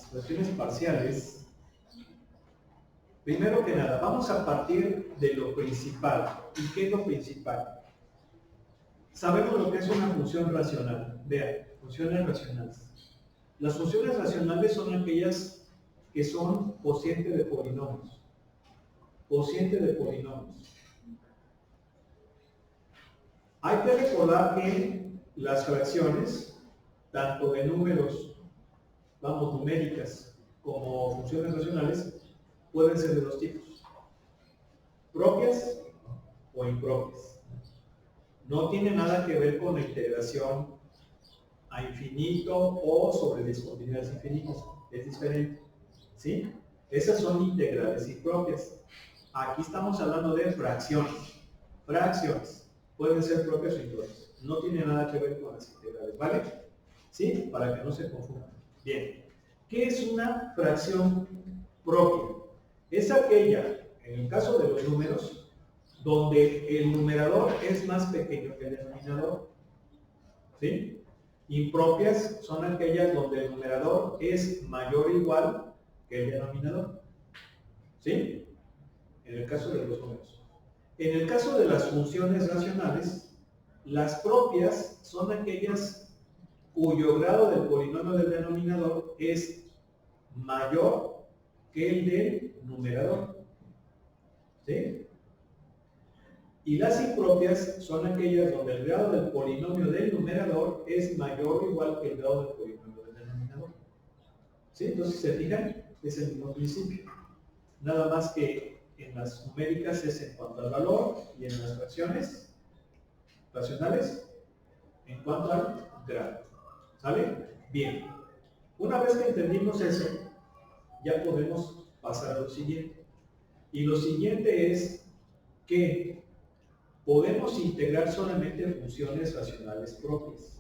fracciones parciales, primero que nada, vamos a partir de lo principal. ¿Y qué es lo principal? Sabemos lo que es una función racional. Vean, funciones racionales. Las funciones racionales son aquellas que son cociente de polinomios. Cociente de polinomios. Hay que recordar que las fracciones, tanto de números, vamos, numéricas, como funciones racionales, pueden ser de dos tipos: propias o impropias. No tiene nada que ver con la integración a infinito o sobre discontinuidades infinitas. Es diferente. ¿Sí? Esas son integrales impropias. Aquí estamos hablando de fracciones. Fracciones. Pueden ser propias o impropias. No tiene nada que ver con las integrales. ¿Vale? ¿Sí? Para que no se confundan. Bien. ¿Qué es una fracción propia? Es aquella, en el caso de los números, donde el numerador es más pequeño que el denominador. ¿Sí? Impropias son aquellas donde el numerador es mayor o igual que el denominador. ¿Sí? En el caso de los números. En el caso de las funciones racionales, las propias son aquellas cuyo grado del polinomio del denominador es mayor que el del numerador. ¿Sí? Y las impropias son aquellas donde el grado del polinomio del numerador es mayor o igual que el grado del polinomio del denominador. ¿Sí? Entonces, si se fijan, es el mismo principio. Nada más que en las numéricas es en cuanto al valor y en las fracciones racionales en cuanto al grado. ¿Sale? Bien. Una vez que entendimos eso, ya podemos pasar a lo siguiente. Y lo siguiente es que podemos integrar solamente funciones racionales propias.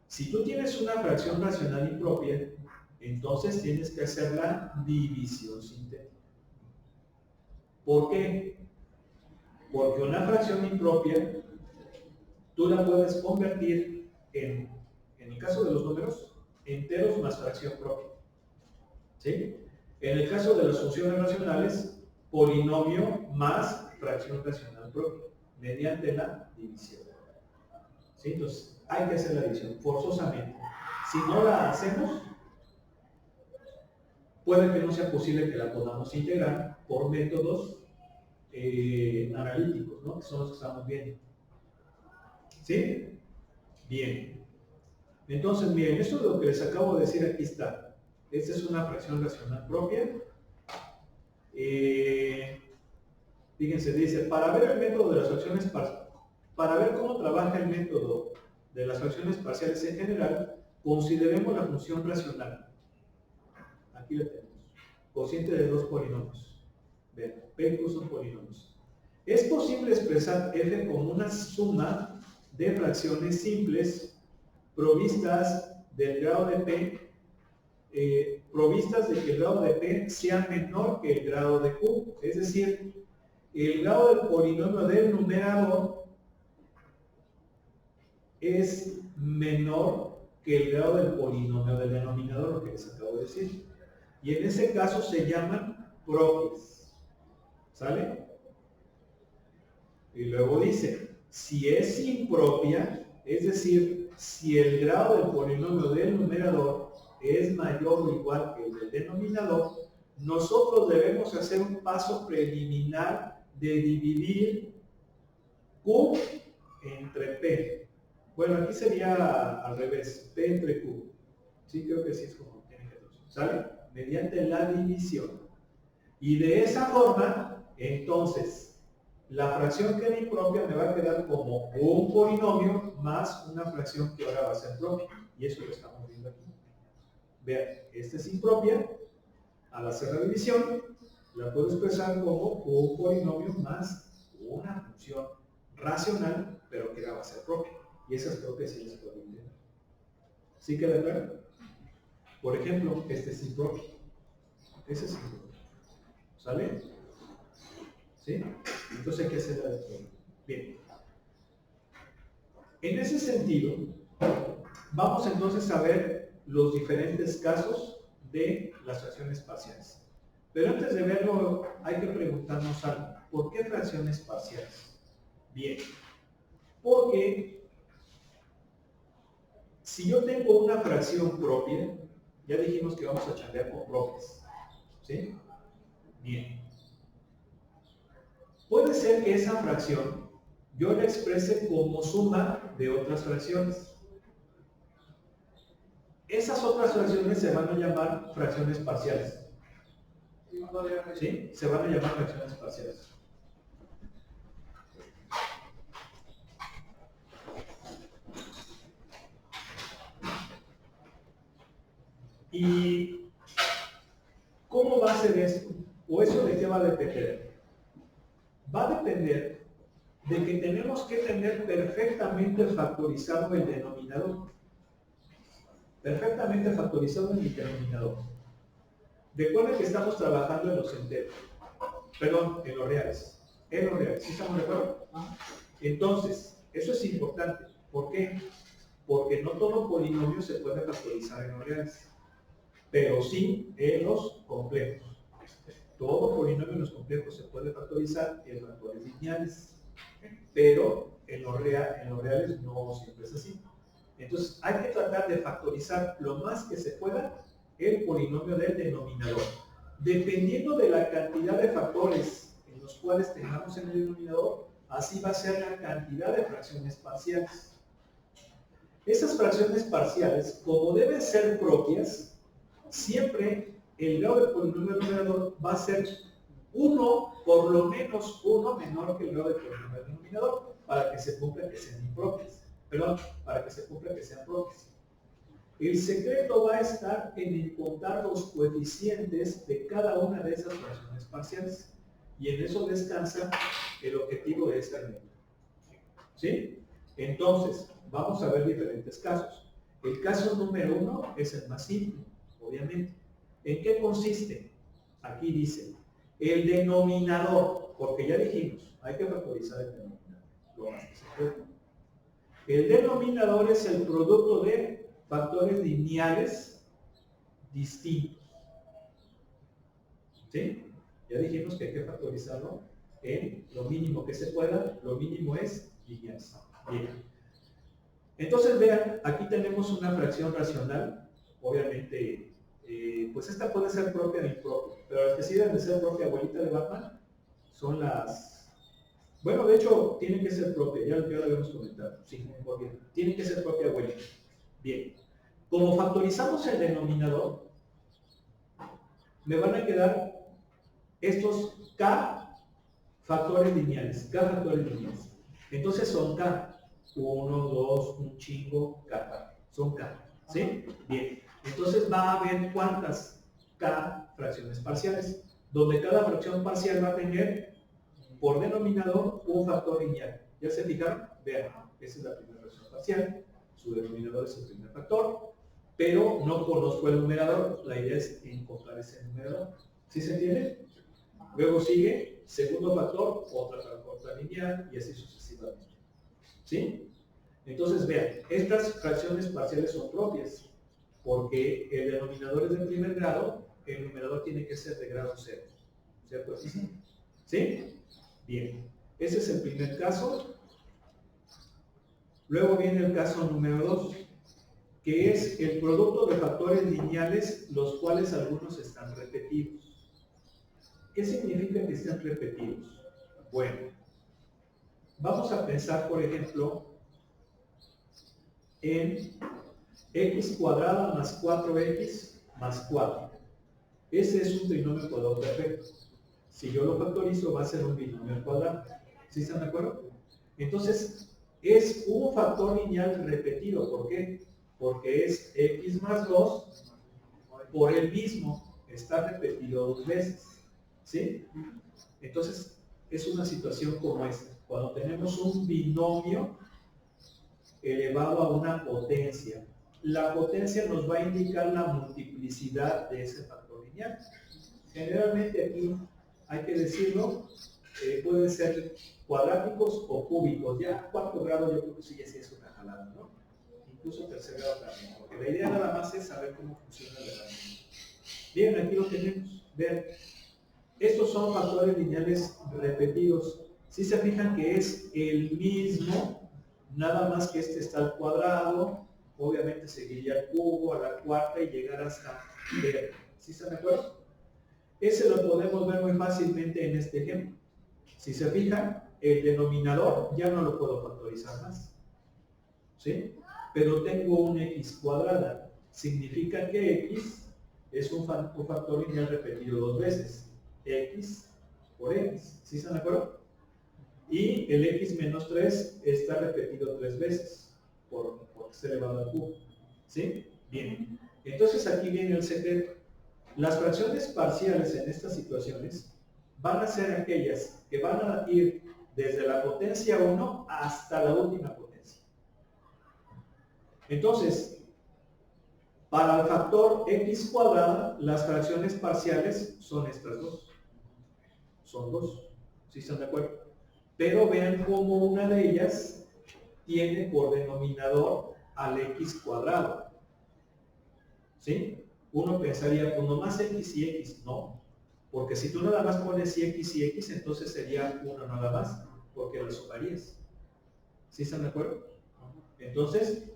Si tú tienes una fracción racional impropia, entonces tienes que hacer la división sintética. ¿Por qué? Porque una fracción impropia tú la puedes convertir en el caso de los números, enteros más fracción propia. ¿Sí? En el caso de las funciones racionales, polinomio más fracción racional propia, mediante la división. ¿Sí? Entonces, hay que hacer la división, forzosamente. Si no la hacemos, puede que no sea posible que la podamos integrar por métodos analíticos, ¿no? Que son los que estamos viendo. ¿Sí? Bien. Entonces, miren, esto es lo que les acabo de decir, aquí está. Esta es una fracción racional propia. Fíjense, dice, para ver el método de las fracciones parciales, para ver cómo trabaja el método de las fracciones parciales en general, consideremos la función racional. Aquí la tenemos. Cociente de dos polinomios. Vean, P incluso son polinomios. Es posible expresar f como una suma de fracciones simples provistas del grado de P, provistas de que el grado de P sea menor que el grado de Q. Es decir, el grado del polinomio del numerador es menor que el grado del polinomio del denominador, lo que les acabo de decir. Y en ese caso se llaman propias. ¿Sale? Y luego dice, si es impropia, es decir, si el grado del polinomio del numerador es mayor o igual que el del denominador, nosotros debemos hacer un paso preliminar de dividir Q entre P. Bueno, aquí sería al revés, P entre Q. Sí, creo que sí es como tiene que ser. ¿Sale? Mediante la división. Y de esa forma, entonces, la fracción que era impropia me va a quedar como un polinomio más una fracción que ahora va a ser propia. Y eso lo estamos viendo aquí. Vean, esta es impropia. Al hacer la división, la puedo expresar como un polinomio más una función racional, pero que ahora va a ser propia. Y esas propias sí las puedo integrar. ¿Sí queda claro? Por ejemplo, este es impropio. Ese es impropio. ¿Sale? ¿Sí? Entonces hay que hacer la división. Bien. En ese sentido, vamos entonces a ver los diferentes casos de las fracciones parciales. Pero antes de verlo, hay que preguntarnos algo. ¿Por qué fracciones parciales? Bien, porque si yo tengo una fracción propia, ya dijimos que vamos a chambear con propias, ¿sí? Bien. Puede ser que esa fracción yo la exprese como suma de otras fracciones. Esas otras fracciones se van a llamar fracciones parciales. ¿Sí? Se van a llamar fracciones parciales. ¿Y cómo va a ser esto? ¿O eso de qué va a depender? Va a depender de que tenemos que tener perfectamente factorizado el denominador. Perfectamente factorizado el denominador. Recuerden que estamos trabajando en los enteros. Perdón, en los reales. En los reales. ¿Sí estamos de acuerdo? Entonces, eso es importante. ¿Por qué? Porque no todo polinomio se puede factorizar en los reales, pero sí en los complejos. Todo polinomio en los complejos se puede factorizar en factores lineales, pero en los reales no siempre es así. Entonces, hay que tratar de factorizar lo más que se pueda el polinomio del denominador. Dependiendo de la cantidad de factores en los cuales tengamos en el denominador, así va a ser la cantidad de fracciones parciales. Esas fracciones parciales, como deben ser propias, siempre el grado del polinomio denominador va a ser 1, por lo menos 1 menor que el grado del polinomio denominador, para que se cumpla que sean impropias. Perdón, para que se cumpla que sean propias. El secreto va a estar en encontrar los coeficientes de cada una de esas fracciones parciales. Y en eso descansa el objetivo de esta herramienta. ¿Sí? Entonces, vamos a ver diferentes casos. El caso número 1 es el más simple, obviamente. ¿En qué consiste? Aquí dice, el denominador, porque ya dijimos, hay que factorizar el denominador, lo más que se puede. El denominador es el producto de factores lineales distintos. ¿Sí? Ya dijimos que hay que factorizarlo en lo mínimo que se pueda, lo mínimo es lineales. Bien. Entonces vean, aquí tenemos una fracción racional, obviamente, pues esta puede ser propia o impropia, pero las que sí deben de ser propia, abuelita de Batman, son las... Bueno, de hecho, tienen que ser propia, ya lo habíamos comentado, sí, muy bien, tienen que ser propia abuelita. Bien, como factorizamos el denominador, me van a quedar estos K factores lineales, K factores lineales. Entonces son K, 1, 2, un chingo, K, son K, ¿sí? Bien, entonces va a haber cuántas K fracciones parciales, donde cada fracción parcial va a tener por denominador un factor lineal. ¿Ya se fijaron? Vean, esa es la primera fracción parcial, su denominador es el primer factor, pero no conozco el numerador, la idea es encontrar ese numerador. ¿Sí se entiende? Luego sigue, segundo factor, otra lineal y así sucesivamente. ¿Sí? Entonces vean, estas fracciones parciales son propias, porque el denominador es del primer grado, el numerador tiene que ser de grado 0. ¿Cierto? ¿Sí? Bien, ese es el primer caso. Luego viene el caso número 2, que es el producto de factores lineales, los cuales algunos están repetidos. ¿Qué significa que estén repetidos? Bueno, vamos a pensar, por ejemplo, en x cuadrada más 4x más 4. Ese es un trinomio cuadrado perfecto. Si yo lo factorizo, va a ser un binomio al cuadrado. ¿Sí están de acuerdo? Entonces, es un factor lineal repetido. ¿Por qué? Porque es x más 2 por el mismo. Está repetido 2 veces. ¿Sí? Entonces, es una situación como esta. Cuando tenemos un binomio elevado a una potencia, la potencia nos va a indicar la multiplicidad de ese factor lineal. Generalmente aquí, hay que decirlo, pueden ser cuadráticos o cúbicos. Ya cuarto grado yo creo que sí es una jalada, ¿no? Incluso tercer grado también, porque la idea nada más es saber cómo funciona la herramienta. tenemos. Vean, estos son factores lineales repetidos. Si se fijan que es el mismo, nada más que este está al cuadrado, obviamente seguiría al cubo, a la cuarta y llegar hasta B. ¿Sí están de acuerdo? Ese lo podemos ver muy fácilmente en este ejemplo. Si se fijan, el denominador ya no lo puedo factorizar más. ¿Sí? Pero tengo un x cuadrada. Significa que x es un factor lineal repetido dos veces. X por x. ¿Sí están de acuerdo? Y el x menos 3 está repetido 3 veces por x elevado al cubo. ¿Sí? Bien. Entonces aquí viene el secreto. Las fracciones parciales en estas situaciones van a ser aquellas que van a ir desde la potencia 1 hasta la última potencia. Entonces, para el factor x cuadrada, las fracciones parciales son estas dos. Son dos. ¿Sí están de acuerdo? Pero vean cómo una de ellas tiene por denominador al x cuadrado. ¿Sí? Uno pensaría, pues nomás x y x. No, porque si tú nada más pones y x, entonces sería 1 nada más, porque lo sumarías. ¿Sí están de acuerdo? Entonces,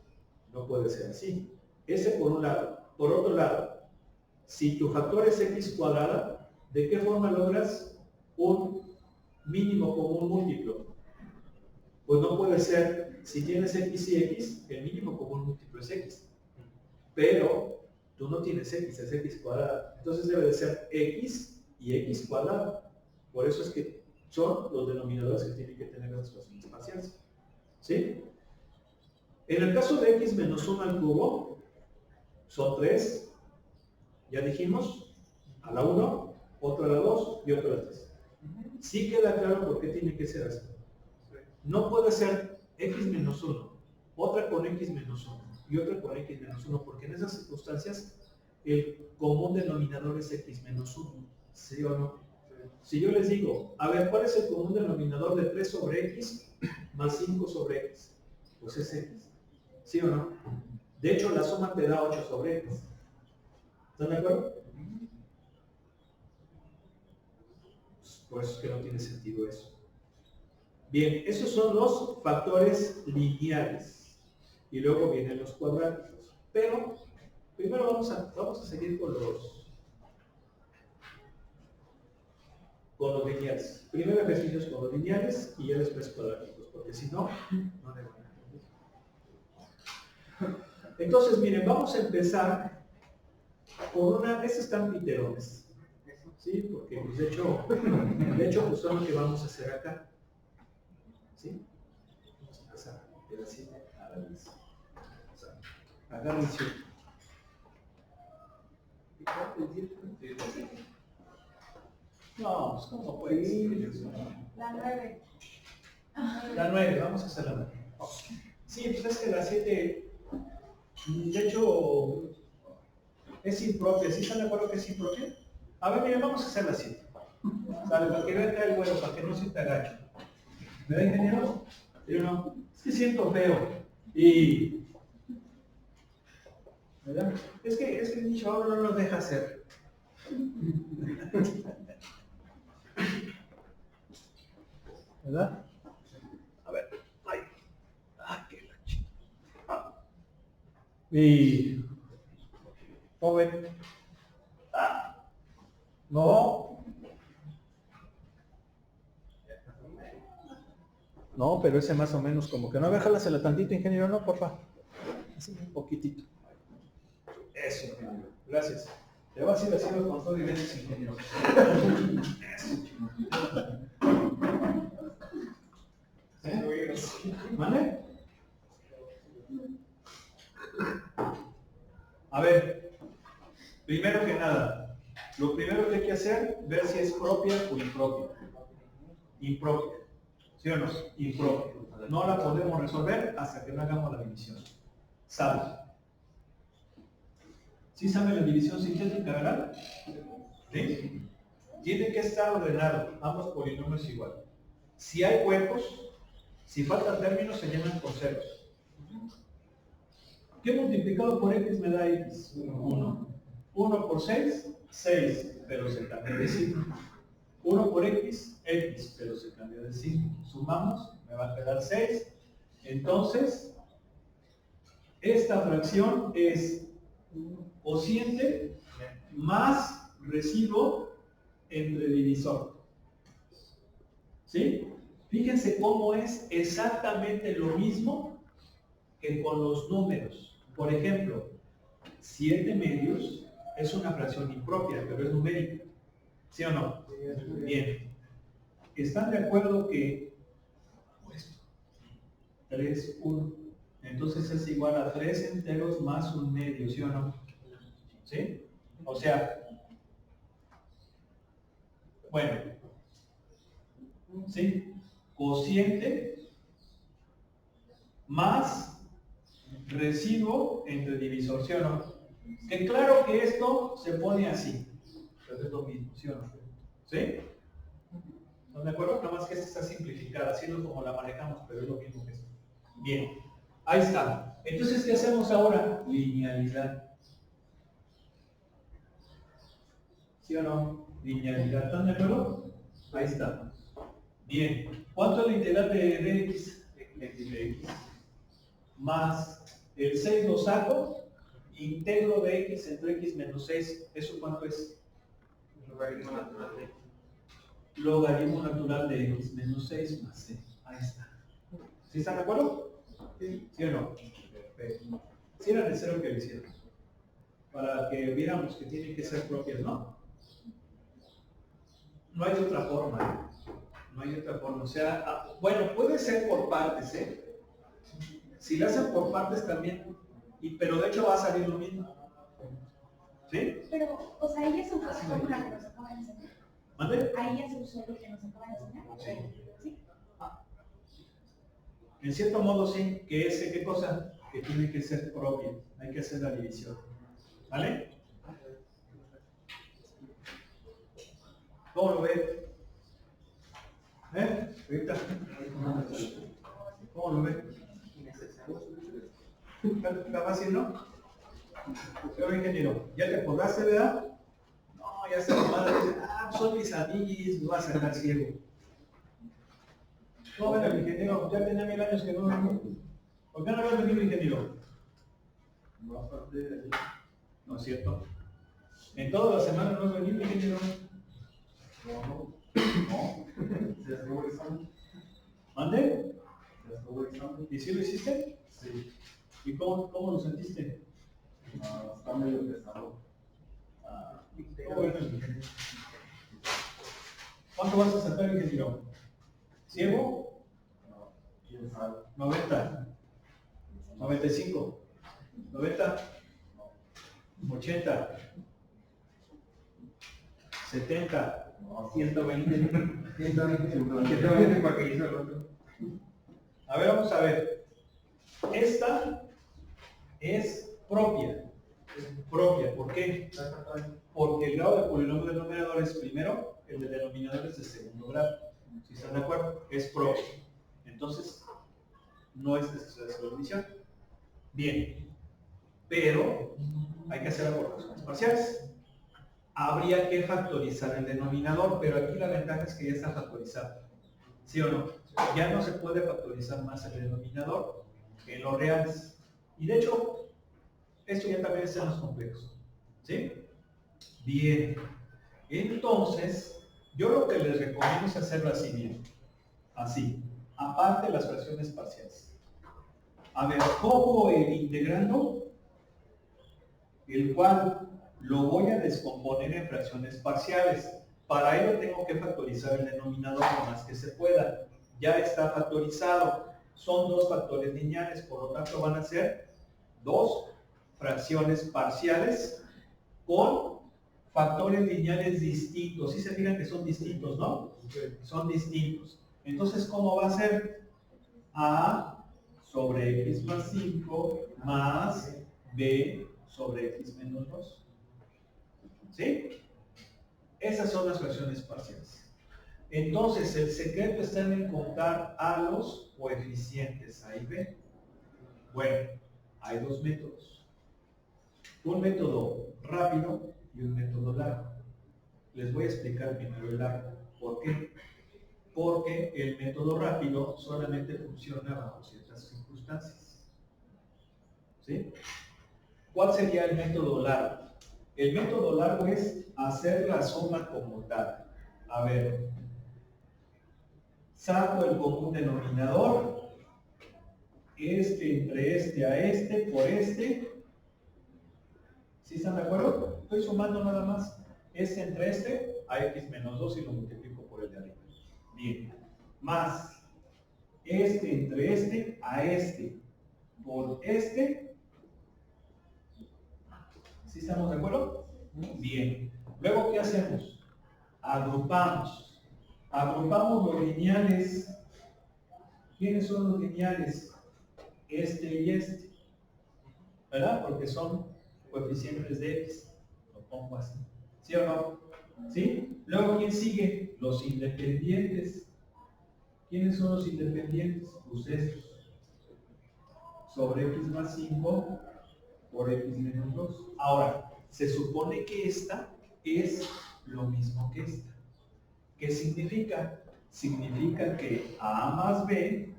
no puede ser así. Ese por un lado. Por otro lado, si tu factor es x cuadrada, ¿de qué forma logras un mínimo común múltiplo? Pues no puede ser, si tienes x y x, el mínimo común múltiplo es x. Pero tú no tienes x, es x cuadrada. Entonces debe de ser x y x cuadrada. Por eso es que son los denominadores que tienen que tener las fracciones parciales. ¿Sí? En el caso de x menos 1 al cubo, son 3. Ya dijimos, a la 1, otro a la 2 y otro a la 3. Sí queda claro por qué tiene que ser así. No puede ser x menos 1, otra con x menos 1 y otra con x menos 1, porque en esas circunstancias el común denominador es x menos 1. ¿Sí o no? Si yo les digo, a ver, ¿cuál es el común denominador de 3 sobre x más 5 sobre x? Pues es x. ¿Sí o no? De hecho, la suma te da 8 sobre x. ¿Están de acuerdo? Por eso es que no tiene sentido eso. Bien, esos son los factores lineales. Y luego vienen los cuadráticos. Pero, primero vamos a seguir con los lineales. Primero ejercicios con los lineales y ya después cuadráticos, porque si no, no le van a entender. Entonces, miren, vamos a empezar con una, estos están piterones, ¿sí? Porque pues, de hecho, pues son lo que vamos a hacer acá, ¿sí? Vamos a empezar de así a la vez. Agárrense. No, pues ¿cómo puede ser? La 9. La 9, vamos a hacer la 9. Sí, pues es que la 7, de hecho, es impropia. ¿Sí están de acuerdo que es impropia? A ver, miren, vamos a hacer la 7. Sale, para que vean el vuelo, para que no sienta gacho. ¿Me da, ingeniero? Yo no. Es que siento feo. Y... ¿verdad? Es que el nicho ahora no nos deja hacer. ¿Verdad? A ver. Ay. Ah, qué la chica. Y... joven. Ah. No. No, pero ese más o menos como que no. A ver, jálasela tantito, ingeniero, no, porfa. Así, un poquitito. Eso, ingeniero. Gracias. Le vas a ir haciendo con todo y veces, ingeniero. Eso, ¿vale? A ver, primero que nada, lo primero que hay que hacer, ver si es propia o impropia. Impropia. ¿Sí o no? Impropia. No la podemos resolver hasta que no hagamos la división. ¿Sabe? ¿Sí sabe la división sintética, verdad? ¿Sí? Tiene que estar ordenado, ambos polinomios igual. Si hay huecos, si faltan términos, se llenan por ceros. ¿Qué multiplicado por x me da x? 1. 1 por 6, 6, pero se cambia de signo. 1 por x, x, pero se cambia de signo. Sumamos, me va a quedar 6. Entonces, esta fracción es cociente más residuo entre divisor. ¿Sí? Fíjense cómo es exactamente lo mismo que con los números. Por ejemplo, 7 medios es una fracción impropia, pero es numérica. ¿Sí o no? Bien. ¿Están de acuerdo que 3, 1? Entonces es igual a 3 enteros más un medio, ¿sí o no? ¿Sí? O sea, bueno, ¿sí? Cociente más residuo entre divisor, ¿sí o no? Que claro que esto se pone así, pero es lo mismo, ¿sí o no? ¿Sí? ¿Están de acuerdo? Nada más que esta está simplificada, así es como la manejamos, pero es lo mismo que esto. Bien, ahí está. Entonces, ¿qué hacemos ahora? Linealidad. ¿Sí o no? Linealidad, ¿están de acuerdo? Ahí está. Bien, ¿cuánto es la integral de x? De x más el 6 lo saco, integro de x entre x menos 6, ¿eso cuánto es? Logaritmo natural de x. Logaritmo natural de x menos 6 más c. Ahí está. ¿Sí están de acuerdo? ¿Sí o no? Perfecto. Si era necesario que lo hicieran, para que viéramos que tienen que ser propias, ¿no? No hay otra forma, no hay otra forma. O sea, bueno, puede ser por partes, ¿eh? Si lo hacen por partes también, pero de hecho va a salir lo mismo. ¿Sí? Pero, o sea, ella se usó la fórmula que nos acaba de enseñar. ¿Mande? Ahí ya se usó lo que nos acaba de enseñar. Sí. En cierto modo sí, que es, ¿qué cosa? Que tiene que ser propia, hay que hacer la división. ¿Vale? ¿Cómo lo ve? Ahorita. ¿Cómo lo ve? ¿Está fácil, no? Señor ingeniero, ¿ya te acordaste, verdad? No, ya se lo madre dice, son mis amiguis, me vas a sacar ciego. No, bueno, el ingeniero, ya tenía 1000 años que no vengo. ¿Por qué no había venido, ingeniero? No es cierto. En todas las semanas no has venido, ingeniero. No. ¿Mande? ¿Y si lo hiciste? Sí. ¿Y cómo lo sentiste? Está medio pesado. Bueno, ¿cuánto vas a sacar, ingeniero? ¿Ciego? No. 90. 95. 90. 80. 70. 120. 120 porque hizo el otro. A ver, vamos a ver. Esta es propia. Propia. ¿Por qué? Porque el grado de polinomio del numerador es primero, el de denominador es de segundo grado. ¿Sí están de acuerdo? Es propia. Entonces, no es necesaria su división. Bien. Pero hay que hacer aportaciones parciales. Habría que factorizar el denominador, pero aquí la ventaja es que ya está factorizado. ¿Sí o no? Ya no se puede factorizar más el denominador que los reales. Y de hecho, esto ya también está en los complejos. ¿Sí? Bien. Entonces, yo lo que les recomiendo es hacerlo así bien. Así. Aparte las fracciones parciales. A ver, cojo el integrando, el cual lo voy a descomponer en fracciones parciales. Para ello tengo que factorizar el denominador lo más que se pueda. Ya está factorizado. Son 2 factores lineales, por lo tanto van a ser 2 fracciones parciales con factores lineales distintos. ¿Sí se fijan que son distintos, no? Son distintos. Entonces, ¿cómo va a ser? A sobre x más 5 más b sobre x menos 2. ¿Sí? Esas son las fracciones parciales. Entonces, el secreto está en encontrar a los coeficientes A y B. Bueno, hay 2 métodos. Un método rápido y un método largo. Les voy a explicar primero el largo. ¿Por qué? Porque el método rápido solamente funciona bajo ciertas circunstancias. ¿Sí? ¿Cuál sería el método largo? El método largo es hacer la suma como tal. A ver, saco el común denominador, entre este a este, por este. ¿Sí están de acuerdo? Estoy sumando nada más entre este a x menos 2 y lo multiplico por el de arriba. Bien. Más entre este a este por este. ¿Sí estamos de acuerdo? Bien. Luego, ¿qué hacemos? Agrupamos. Agrupamos los lineales. ¿Quiénes son los lineales? Este y este. ¿Verdad? Porque son coeficientes de x. Lo pongo así. ¿Sí o no? ¿Sí? Luego, ¿quién sigue? Los independientes. ¿Quiénes son los independientes? Pues estos. Sobre x más 5 por x menos 2. Ahora, se supone que esta es lo mismo que esta. ¿Qué significa? Significa que a más b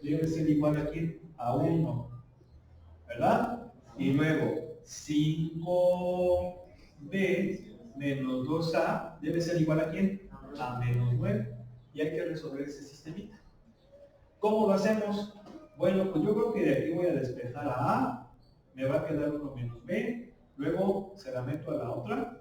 debe ser igual a ¿quién? A 1. ¿Verdad? Y luego 5b menos 2a debe ser igual a ¿quién? A menos 9. Y hay que resolver ese sistemita. ¿Cómo lo hacemos? Bueno, pues yo creo que de aquí voy a despejar a A, me va a quedar 1 menos B, luego se la meto a la otra,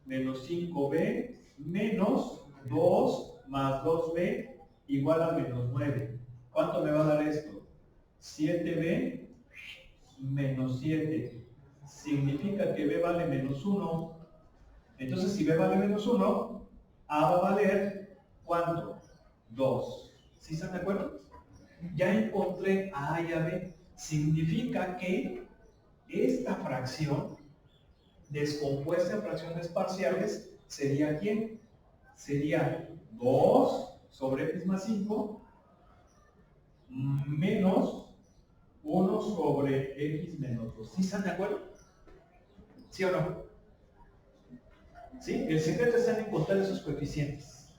menos 5B menos 2 más 2B igual a menos 9. ¿Cuánto me va a dar esto? 7B menos 7. Significa que B vale menos 1. Entonces, si B vale menos 1, A va a valer, ¿cuánto? 2. ¿Sí están de acuerdo? Ya encontré a A y a B. Significa que esta fracción, descompuesta en fracciones parciales, ¿sería quién? Sería 2 sobre x más 5 menos 1 sobre x menos 2. ¿Sí están de acuerdo? ¿Sí o no? ¿Sí? El secreto está en encontrar esos coeficientes.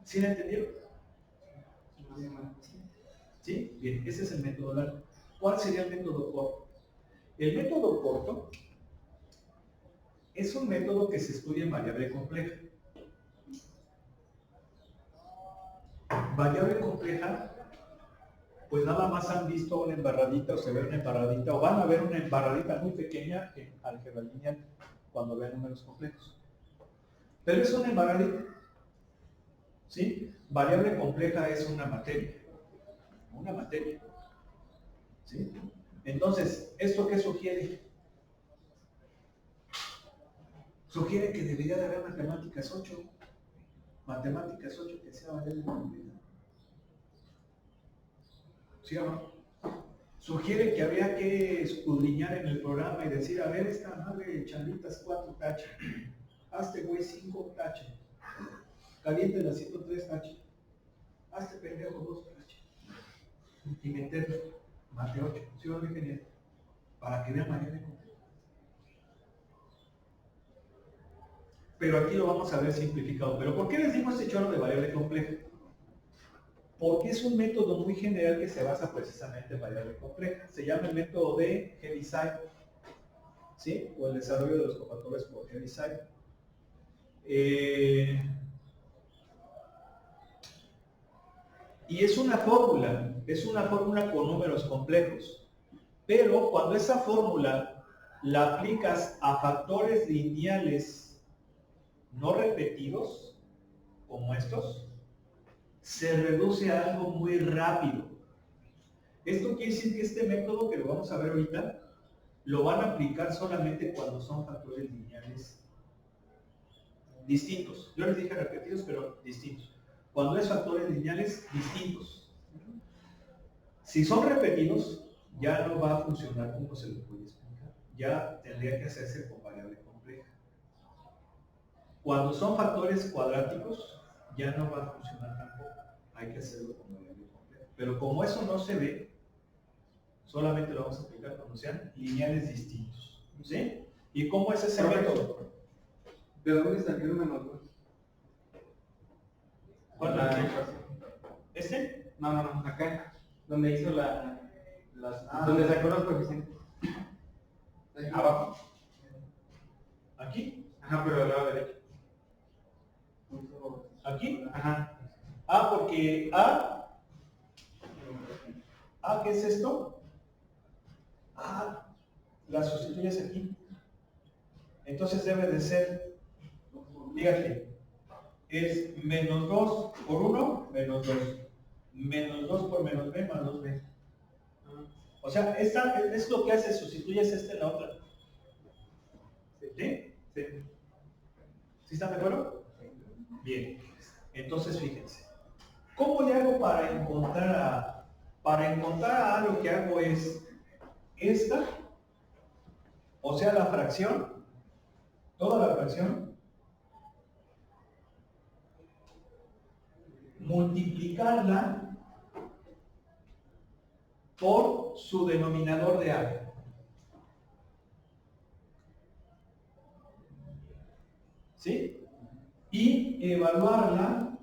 ¿Sí lo entendieron? ¿Sí? Bien, ese es el método largo. ¿Cuál sería el método corto? El método corto es un método que se estudia en variable compleja. Variable compleja, pues nada más han visto una embarradita o se ve una embarradita o van a ver una embarradita muy pequeña en álgebra lineal cuando vean números complejos. Pero es una embarradita. ¿Sí? Variable compleja es una materia. Una materia. ¿Sí? Entonces, ¿esto qué sugiere? Sugiere que debería de haber matemáticas 8. Matemáticas 8 que sea variable compleja. ¿Sí o no? Sugiere que habría que escudriñar en el programa y decir, a ver, esta madre Chanditas 4 tache, hazte güey 5 tache, caliente la 103 tache, hazte pendejo 2 tache, y meter mate 8, ¿sí o no, ingeniero? Para que vean mañana. Pero aquí lo vamos a ver simplificado. ¿Pero por qué les digo este chorro de variable compleja? Porque es un método muy general que se basa precisamente en variable compleja. Se llama el método de Heaviside, ¿sí? O el desarrollo de los cofactores por Heaviside. Y es una fórmula con números complejos. Pero cuando esa fórmula la aplicas a factores lineales no repetidos, como estos, se reduce a algo muy rápido. Esto quiere decir que este método, que lo vamos a ver ahorita, lo van a aplicar solamente cuando son factores lineales distintos. Yo les dije repetidos, pero distintos. Cuando es factores lineales distintos. Si son repetidos, ya no va a funcionar como se lo puede explicar. Ya tendría que hacerse con variable compleja. Cuando son factores cuadráticos, ya no va a funcionar tampoco. Hay que hacerlo con variable compleja. Pero como eso no se ve, solamente lo vamos a aplicar cuando sean lineales distintos. ¿Sí? ¿Y cómo es ese método? ¿De dónde saqué el menos 2? ¿Cuál La es? ecuación. ¿Este? No, acá. Donde hizo donde sacó los coeficientes. Abajo. ¿Aquí? Ajá, pero del lado derecho. ¿Aquí? Ajá. Porque ¿qué es esto? La sustituyes aquí. Entonces debe de ser, fíjate, es menos 2 por 1, menos 2. Menos 2 por menos b, más 2b. O sea, esta es lo que hace, sustituyes esta en la otra. ¿Sí? Sí. ¿Sí están de acuerdo? Bien. Entonces, fíjense. ¿Cómo le hago para encontrar a? Para encontrar a lo que hago es esta, o sea, la fracción, toda la fracción, multiplicarla por su denominador de A. ¿Sí? Y evaluarla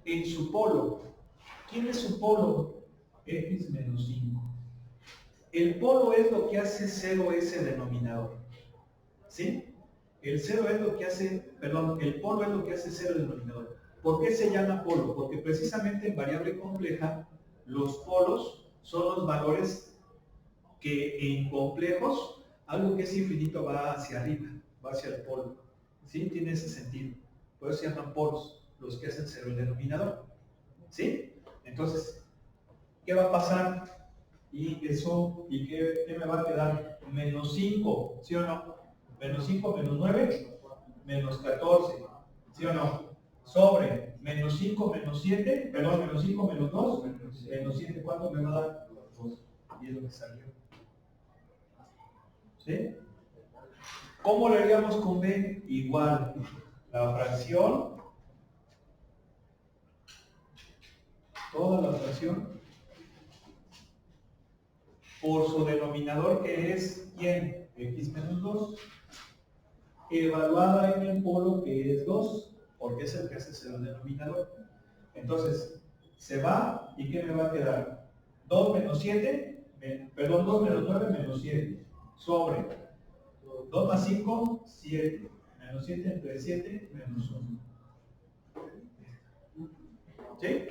en su polo. ¿Quién es su polo? X menos 5. El polo es lo que hace 0 ese denominador. ¿Sí? El polo es lo que hace 0 el denominador. ¿Por qué se llama polo? Porque precisamente en variable compleja, los polos son los valores que en complejos, algo que es infinito va hacia arriba, va hacia el polo. ¿Sí? Tiene ese sentido. Por eso se llaman polos, los que hacen 0 el denominador. ¿Sí? Entonces, ¿qué va a pasar? ¿Y qué me va a quedar? Menos 5, ¿sí o no? Menos 5, menos 9, menos 14, ¿sí o no? Sobre menos 5, menos 7, perdón, menos 5, menos 2, menos 7, ¿cuánto me va a dar? 2. Y es lo que salió. ¿Sí? ¿Cómo lo haríamos con B? Igual, la fracción, toda la fracción, por su denominador, que es ¿quién? X menos 2, evaluada en el polo, que es 2, porque es el que hace el denominador. Entonces, se va, ¿y qué me va a quedar? 2 menos 7, perdón, 2 menos 9 menos 7, sobre 2 más 5, 7, menos 7 entre 7, menos 1. ¿Sí?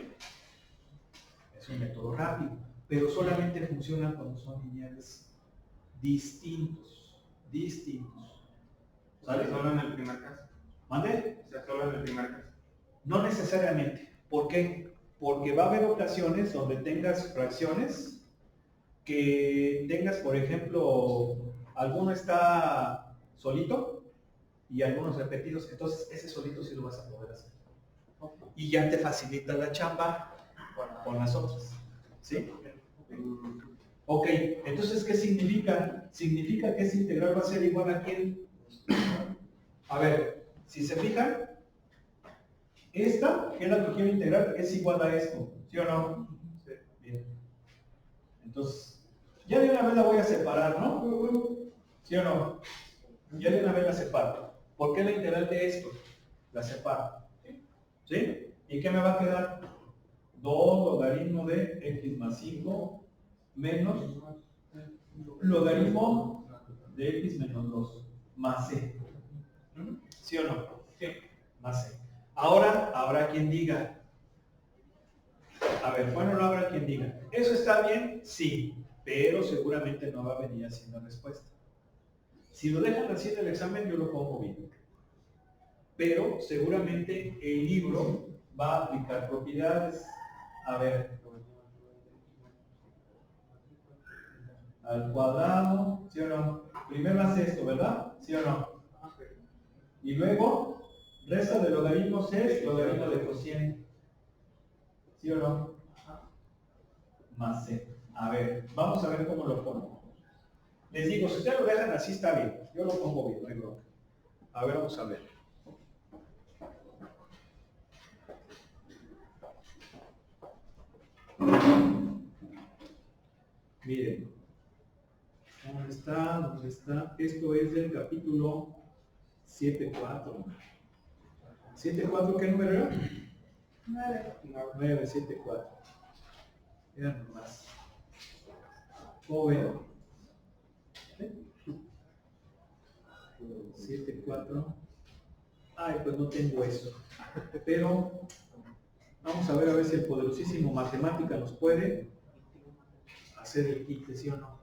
Es un método rápido, pero solamente funciona cuando son lineales distintos. ¿Sale? Solo en el primer caso. ¿Mande? O sea, solo en el primer caso. No necesariamente. ¿Por qué? Porque va a haber ocasiones donde tengas fracciones que tengas, por ejemplo, alguno está solito y algunos repetidos, entonces ese solito sí lo vas a poder hacer. Y ya te facilita la chamba con las otras. ¿Sí? Ok, entonces, ¿qué significa? Significa que ese integral va a ser igual a ¿quién? A ver, si se fijan, esta, que es la que quiero integrar, es igual a esto, ¿sí o no? Sí. Bien. Entonces, ya de una vez la voy a separar, ¿no? ¿Sí o no? Ya de una vez la separo. ¿Por qué la integral de esto? La separo. ¿Sí? ¿Y qué me va a quedar? 2 logaritmo de x más 5 menos logaritmo de x menos 2 más c. ¿Sí o no? Sí. Más c. Ahora habrá quien diga, a ver, bueno, no habrá quien diga, ¿eso está bien? Sí, pero seguramente no va a venir haciendo respuesta. Si lo dejan así en el examen, yo lo pongo bien. Pero seguramente el libro va a aplicar propiedades. A ver, al cuadrado, ¿sí o no? Primero hace esto, ¿verdad? ¿Sí o no? Y luego, resta de logaritmos es logaritmo de cociente. ¿Sí o no? Más c. A ver, vamos a ver cómo lo pongo. Les digo, si ustedes lo dejan así está bien. Yo lo pongo bien, no hay bronca. A ver, vamos a ver. Miren. ¿Dónde está? está? ¿Dónde está? Esto es del capítulo 7.4. 7.4, ¿qué número era? 9. 9.7.4. Era nomás. Joven. 7.4. Ay, pues no tengo eso. Pero vamos a ver si el poderosísimo matemática nos puede hacer el quite, ¿sí o no?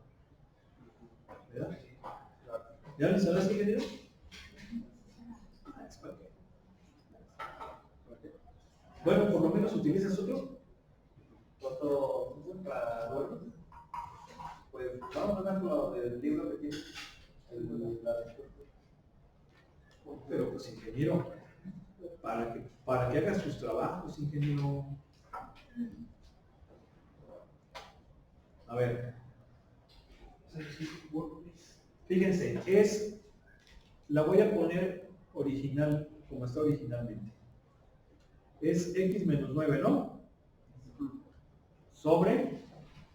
¿Verdad? ¿Ya les sabes qué querido? Bueno, por lo menos utilizas otro. Otro para bueno, pues vamos a hablar con lo del libro que tiene la respuesta. Pero pues ingeniero, para que hagas tus trabajos, ingeniero. A ver. Fíjense, la voy a poner original, como está originalmente. Es x menos 9, ¿no? Sobre,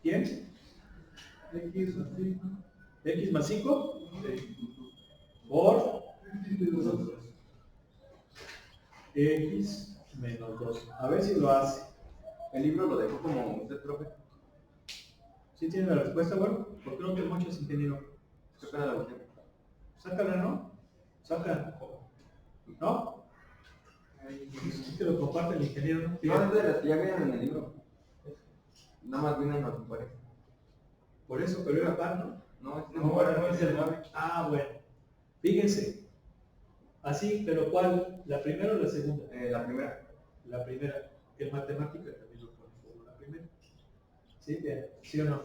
¿quién? X más 5 por x menos 2. A ver si lo hace. El libro lo dejó como usted, profe. ¿Sí tiene la respuesta? Bueno, ¿por qué no te mochas, ingeniero? ¿Qué pena la botella? Sácala, ¿no? Saca. ¿No? Sí te lo comparte el ingeniero, ¿no? No, es de las que ya vienen en el libro. Nada más vienen los pares. Por eso, pero era par, ¿no? No, No es el 9. Ah, bueno. Fíjense. Así, pero ¿cuál? ¿La primera o la segunda? la primera. La primera. En matemática también lo pone como la primera. ¿Sí? Bien. ¿Sí o no?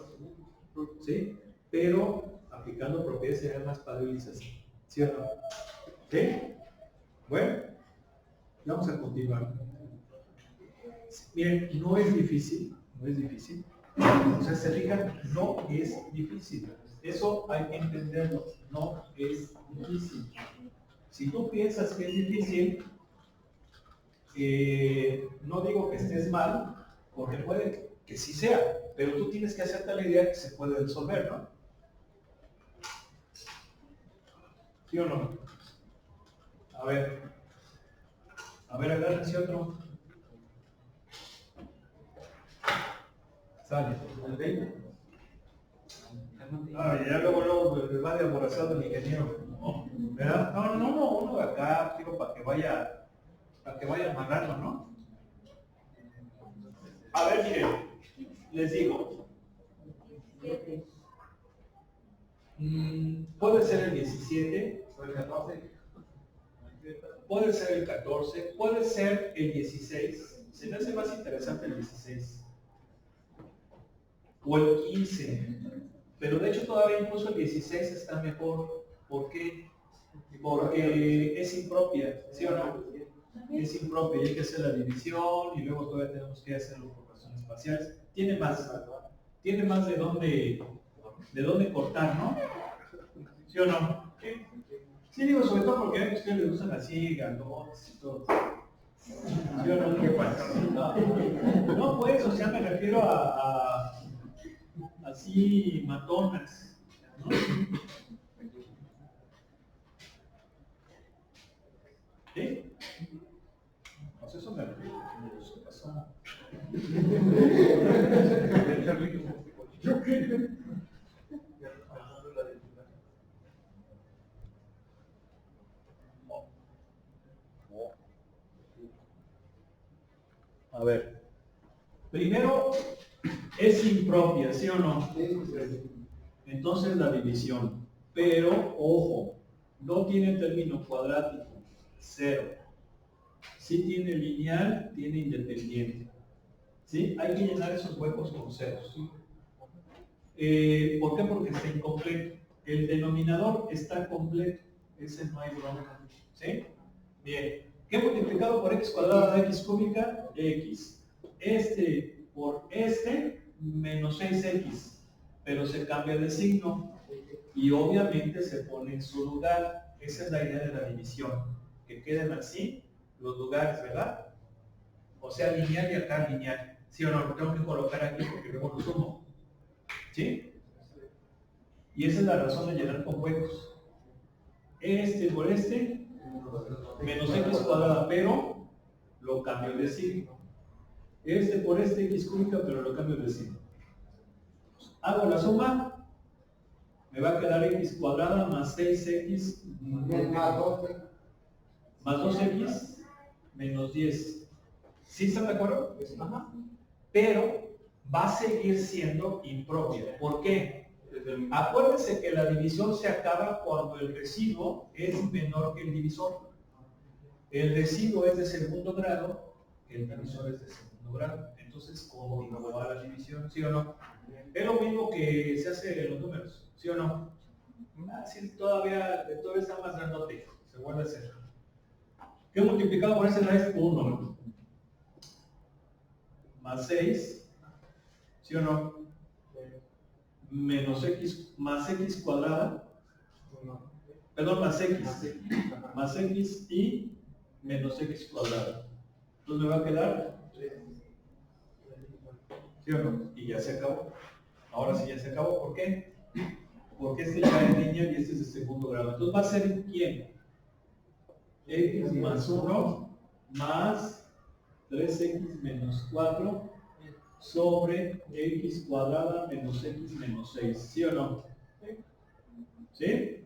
¿Sí? Pero aplicando propiedades sería más padre y así. ¿Sí o no? ¿Sí? Bueno, vamos a continuar. Miren, no es difícil, no es difícil. O sea, se fijan, no es difícil. Eso hay que entenderlo, no es difícil. Si tú piensas que es difícil, no digo que estés mal, porque puede que sí sea, pero tú tienes que hacerte la idea que se puede resolver, ¿no? ¿Sí o no? A ver, agárrense otro. Sale. El 20. Ah, ya luego me va de aborazado el ingeniero. ¿Verdad? No, uno de acá, digo, para que vaya amarrando, ¿no? A ver, miren, les digo. Puede ser el 17, O el 14. puede ser el 14, puede ser el 16. Se me hace más interesante el 16. O el 15. Pero de hecho todavía incluso el 16 está mejor. ¿Por qué? Porque es impropia, ¿sí o no? Es impropia y hay que hacer la división y luego todavía tenemos que hacerlo por razones espaciales. Tiene más de dónde cortar, ¿no? ¿Sí o no? Sí, digo, sobre todo porque a ustedes les gustan así, grandotes y todo. ¿Sí o no? ¿Qué pasa? No, pues, o sea, me refiero a así matonas, ¿no? ¿Sí? Pues eso me refiero, ¿qué pasó? A ver, primero es impropia, ¿sí o no? Entonces la división, pero ojo, no tiene término cuadrático, 0. Sí tiene lineal, tiene independiente. ¿Sí? Hay que llenar esos huecos con ceros. ¿Por qué? Porque está incompleto. El denominador está completo. Ese no hay bronca. ¿Sí? Bien. ¿Qué multiplicado por x cuadrada de x cúbica? X. Este por este, menos 6x. Pero se cambia de signo. Y obviamente se pone en su lugar. Esa es la idea de la división. Que queden así los lugares, ¿verdad? O sea, lineal y acá lineal. ¿Sí o no? Lo tengo que colocar aquí porque luego lo sumo. ¿Sí? Y esa es la razón de llenar con huecos. Este por este, menos x cuadrada, pero lo cambio de signo. Este por este, x cúbica, pero lo cambio de signo. Hago la suma, me va a quedar x cuadrada más 6x más 2x menos 10. ¿Sí están de acuerdo? Ajá. Pero va a seguir siendo impropia. ¿Por qué? Acuérdense que la división se acaba cuando el residuo es menor que el divisor. El residuo es de segundo grado, el divisor es de segundo grado. Entonces, continúa la división, ¿sí o no? Es lo mismo que se hace en los números, ¿sí o no? Sí, todavía está más grandote, se vuelve a hacer. ¿Qué multiplicado por ese raíz? 1. Más 6, ¿sí o no? Menos x, más x cuadrada, perdón, más x y menos x cuadrada. Entonces me va a quedar, ¿sí o no? Y ya se acabó. Ahora sí ya se acabó. ¿Por qué? Porque este ya es lineal y este es de segundo grado. Entonces va a ser ¿quién? X más 1 más 3x menos 4 sobre x cuadrada menos x menos 6. ¿Sí o no? ¿Sí?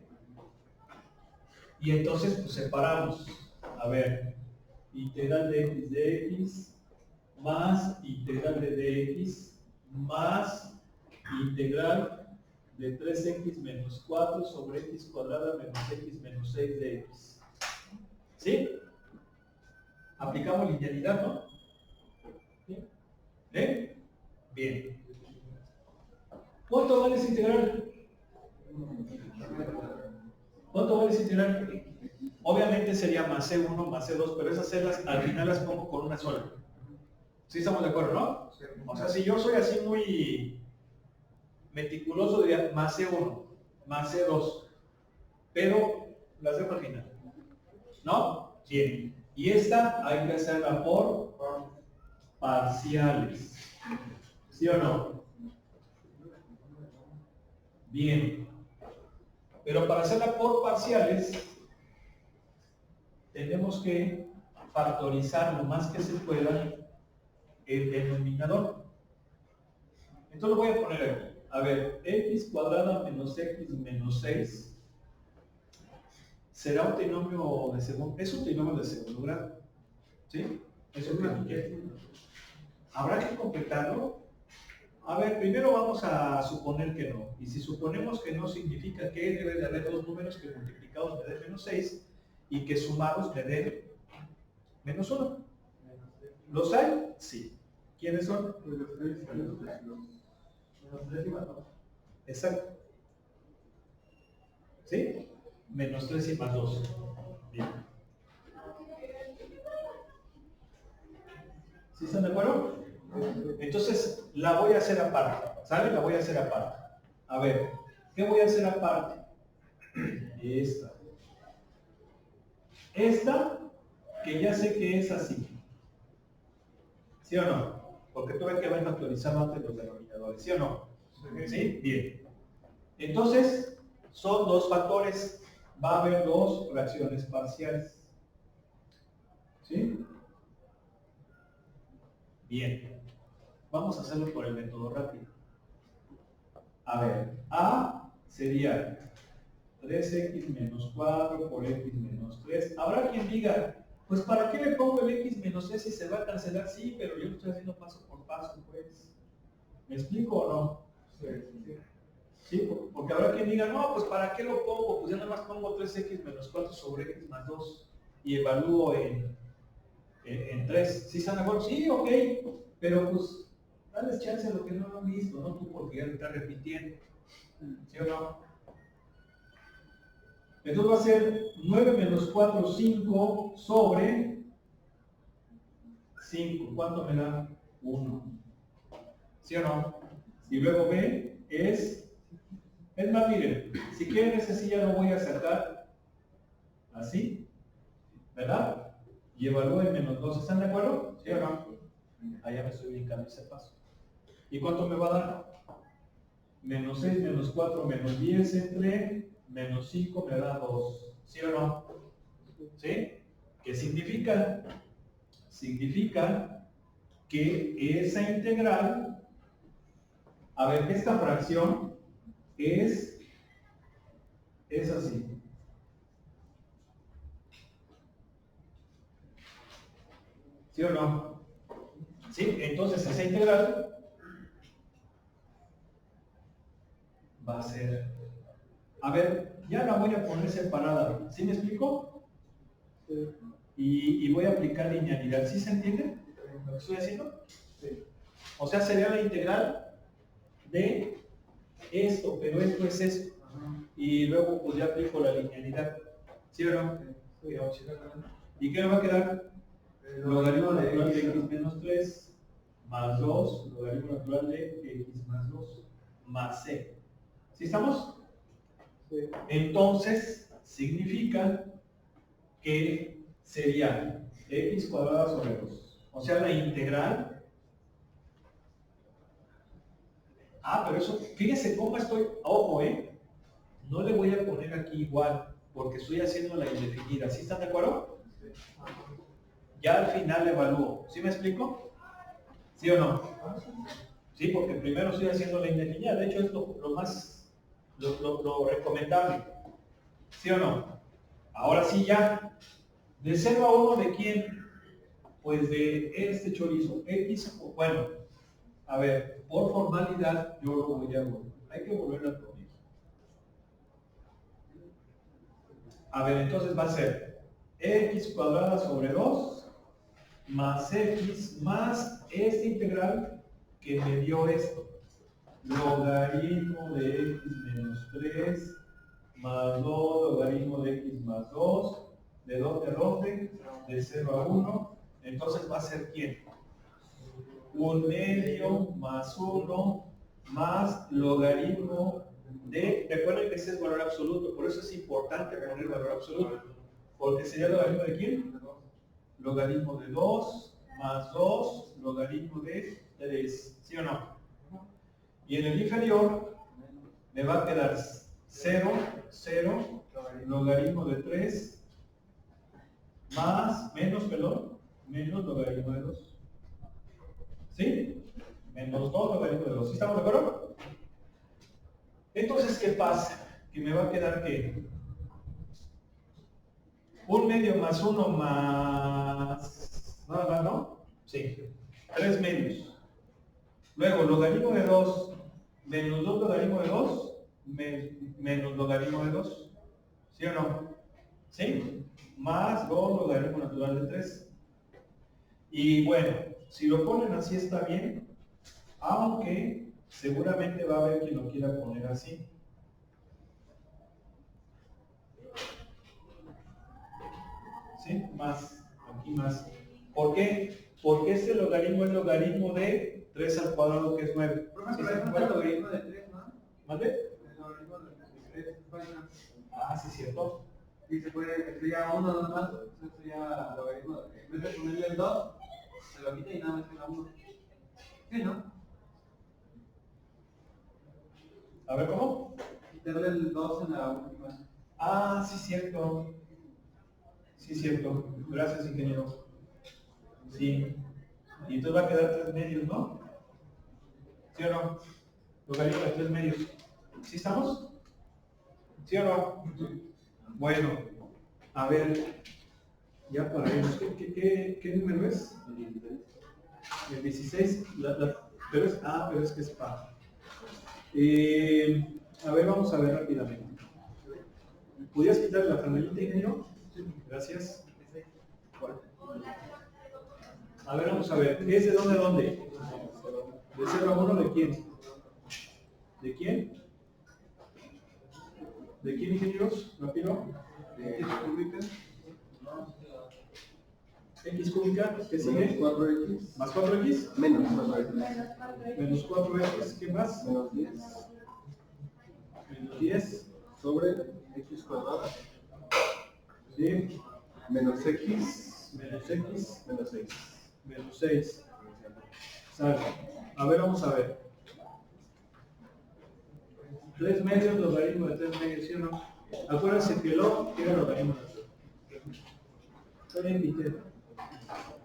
Y entonces pues separamos. A ver, integral de x más integral de dx más integral de 3x menos 4 sobre x cuadrada menos x menos 6 de x. ¿Sí? Aplicamos linealidad, ¿no? ¿Eh? Bien. ¿Cuánto vale ese integral? ¿Cuánto vale ese integral? Obviamente sería más C1 más C2, pero esas celdas al final las pongo con una sola. ¿Sí estamos de acuerdo, no? O sea, si yo soy así muy meticuloso, diría más C1, más C2, pero las dejo al final. ¿No? Bien. Y esta hay que hacerla por parciales. ¿Sí o no? Bien. Pero para hacerla por parciales, tenemos que factorizar lo más que se pueda el denominador. Entonces lo voy a poner aquí. A ver, x cuadrada menos x menos 6 será un trinomio de segundo. Es un trinomio de segundo grado. ¿Sí? Eso es lo que habrá que completarlo. A ver, primero vamos a suponer que no. Y si suponemos que no, significa que debe de haber dos números que multiplicados me den menos 6 y que sumados me den menos 1. ¿Los hay? Sí. ¿Quiénes son? Exacto. ¿Sí? Menos 3 y más 2. Bien. ¿Sí están de acuerdo? Entonces, la voy a hacer aparte. ¿Sale? La voy a hacer aparte. A ver, ¿qué voy a hacer aparte? Esta. Esta, que ya sé que es así. ¿Sí o no? Porque tuve que haber factorizado antes los denominadores. ¿Sí o no? ¿Sí? Bien. Entonces, son dos factores. Va a haber dos fracciones parciales. ¿Sí? Bien. Vamos a hacerlo por el método rápido. A ver, A sería 3x menos 4 por x menos 3. Habrá quien diga, pues ¿para qué le pongo el x menos 3 si se va a cancelar? Sí, pero yo lo estoy haciendo paso por paso, pues. ¿Me explico o no? Sí, porque habrá quien diga, no, pues ¿para qué lo pongo? Pues ya nada más pongo 3x menos 4 sobre x más 2 y evalúo en 3. ¿Sí están de acuerdo? Sí, ok, pero pues dales chance a lo que no han visto, no tú porque ya te estás repitiendo. ¿Sí o no? Entonces va a ser 9 menos 4, 5 sobre 5. ¿Cuánto me da? 1. ¿Sí o no? Y luego B es más, miren, si quieren ese sí ya lo voy a sacar así, ¿verdad? Y evalúen menos 2. ¿Están de acuerdo? ¿Sí o no? Allá me estoy brincando ese paso. ¿Y cuánto me va a dar? Menos 6, menos 4, menos 10 entre menos 5 me da 2. ¿Sí o no? ¿Sí? ¿Qué significa? Significa que esa integral, a ver, que esta fracción es así. ¿Sí o no? ¿Sí? Entonces esa integral va a ser, a ver, ya la voy a poner separada. ¿Sí me explico? Y voy a aplicar linealidad. ¿Sí se entiende lo que estoy haciendo? Sí. O sea, sería la integral de esto, pero esto es esto. Y luego pues ya aplico la linealidad. ¿Sí o no? ¿Y qué me va a quedar? Logaritmo natural de x menos 3 más 2, logaritmo natural de x más 2 más c. ¿Sí estamos? Sí. Entonces, significa que sería x cuadrada sobre 2. O sea, la integral. Pero eso, fíjense cómo estoy, ojo, no le voy a poner aquí igual, porque estoy haciendo la indefinida. ¿Sí están de acuerdo? Ya al final evalúo. ¿Sí me explico? ¿Sí o no? Sí, porque primero estoy haciendo la indefinida. De hecho, es lo más, lo recomendable. ¿Sí o no? Ahora sí ya. ¿De 0 a 1 de quién? Pues de este chorizo. X, bueno, a ver, por formalidad yo lo voy a volver. Hay que volver al promedio. A ver, entonces va a ser x cuadrada sobre 2 más x más esta integral que me dio esto. Logaritmo de x menos 3 más 2 logaritmo de x más 2. ¿De dónde a dónde? De 0 a 1. Entonces va a ser ¿quién? 1/2 más 1 más logaritmo de, recuerden que ese es valor absoluto, por eso es importante poner valor absoluto, porque sería logaritmo de quién? Logaritmo de 2 más 2 logaritmo de 3, ¿sí o no? Y en el inferior me va a quedar 0, 0, logaritmo de 3 más, menos logaritmo de 2. ¿Sí? Menos 2 logaritmo de 2. ¿Sí estamos de acuerdo? Entonces, ¿qué pasa? Que me va a quedar que 1/2 más 1 más... ¿No? Sí. 3 medios. Luego, logaritmo de 2 menos 2 logaritmo de 2 menos logaritmo de 2. ¿Sí o no? ¿Sí? Más 2 logaritmo natural de 3. Y bueno, si lo ponen así está bien, aunque seguramente va a haber quien lo quiera poner así. ¿Sí? Más, aquí más. ¿Por qué? Porque este logaritmo es logaritmo de 3 al cuadrado, que es 9. ¿Sí se acuerda el logaritmo de 3, no? ¿Vale? El logaritmo de 3, Sí, cierto. y se puede, esto ya 1 nada más, esto ya logaritmo, en vez de ponerle el 2, se lo quita y nada más queda 1. Sí, ¿no? A ver, ¿cómo? Quitarle el 2 en la última. Sí, cierto. Sí, cierto. Gracias, ingeniero. Sí. Y entonces va a quedar 3 medios, ¿no? ¿Sí o no? Logaritmo de 3 medios. ¿Sí estamos? ¿Sí o no? Bueno, a ver, ya para irnos, ¿qué número es? El 16. Pero es que es par. A ver, vamos a ver rápidamente. ¿Podrías quitarle la franelita, ingeniero? Gracias. A ver, vamos a ver. ¿Es de dónde a dónde? ¿De 0 a 1 de quién? ¿De quién? ¿De quién, ingenieros? ¿Rápido? De x cúbica. X cúbica, ¿qué sigue? Menos 4x. ¿Más 4x? Menos 4x. Menos 4x, ¿qué más? Menos 10. Menos 10. Sobre x cuadrada. Sí. Menos x. Menos x. Menos 6. Menos 6. Sale. A ver, vamos a ver. 3 medios, logaritmo de 3 medios, ¿sí o no? Acuérdense que log era logaritmo de 3. Está bien, Peter.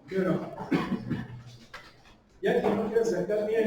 ¿Sí o no? Ya que no quieras sacar bien.